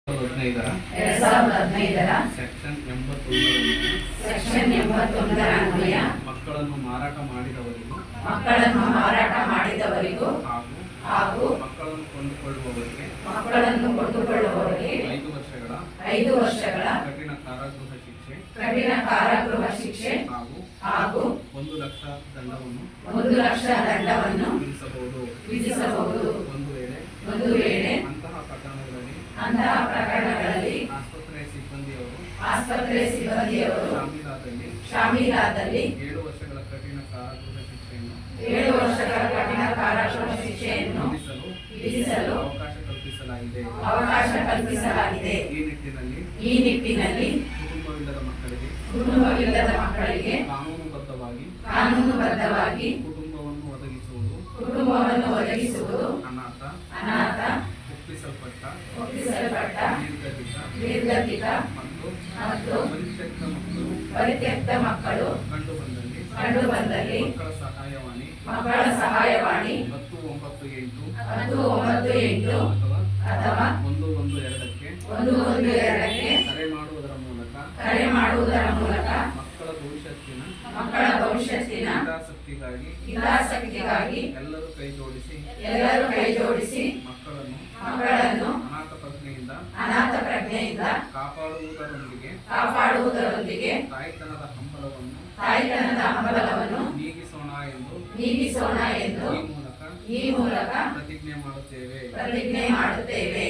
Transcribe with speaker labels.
Speaker 1: 2015 section 81 ಅನ್ವಯ
Speaker 2: ಮಕ್ಕಳನ್ನು ಮಾರಾಟ ಮಾಡಿದವರಿಗೂ
Speaker 1: ಹಾಗೂ
Speaker 2: ಮಕ್ಕಳನ್ನು ಕೊಂಡುಕೊಳ್ಳುವವರಿಗೆ
Speaker 1: 5 ವರ್ಷಗಳ
Speaker 2: ಕಠಿಣ
Speaker 1: ಕಾರಾಗೃಹ ಶಿಕ್ಷೆ ಹಾಗೂ
Speaker 2: 1 ಲಕ್ಷ
Speaker 1: ದಂಡವನ್ನು ವಿಧಿಸಬಹುದು. ಒಂದು ವೇಳೆ ಅಂತಹ ಪ್ರಕರಣಗಳಲ್ಲಿ ಆಸ್ಪತ್ರೆ ಸಿಬ್ಬಂದಿಯವರು ಶಾಮೀಲಾದಲ್ಲಿ
Speaker 2: 7 ವರ್ಷಗಳ ಕಠಿಣ
Speaker 1: ಕಾರಾಗೃಹ ಶಿಕ್ಷೆಯನ್ನು ವಿಧಿಸಲು ಅವಕಾಶ ಕಲ್ಪಿಸಲಾಗಿದೆ. ಈ ನಿಟ್ಟಿನಲ್ಲಿ ಕುಟುಂಬವಿಲ್ಲದ ಮಕ್ಕಳಿಗೆ ಕಾನೂನುಬದ್ಧವಾಗಿ ಕುಟುಂಬವನ್ನು ಒದಗಿಸುವುದು ಅನಾಥ, ಒಪ್ಪಿಸಲ್ಪಟ್ಟ, ನಿರ್ಗತಿಕ ಮತ್ತು ಪರಿತ್ಯಕ್ತ ಮಕ್ಕಳು ಕಂಡುಬಂದಲ್ಲಿ ಮಕ್ಕಳ ಸಹಾಯವಾಣಿ 1098 ಅಥವಾ
Speaker 2: 112ಕ್ಕೆ ಕರೆ ಮಾಡುವುದರ ಮೂಲಕ ಮಕ್ಕಳ ಭವಿಷ್ಯತ್ತಿನ ಹಿತಾಸಕ್ತಿಗಾಗಿ ಎಲ್ಲರೂ ಕೈ ಜೋಡಿಸಿ ಮಕ್ಕಳನ್ನು ಅನಾಥ ಪ್ರಜ್ಞೆಯಿಂದ ಕಾಪಾಡುವುದರೊಂದಿಗೆ ತಾಯ್ತನದ ಹಂಬಲವನ್ನು ನೀಗಿಸೋಣ ಎಂದು ಈ ಮೂಲಕ ಪ್ರತಿಜ್ಞೆ ಮಾಡುತ್ತೇವೆ.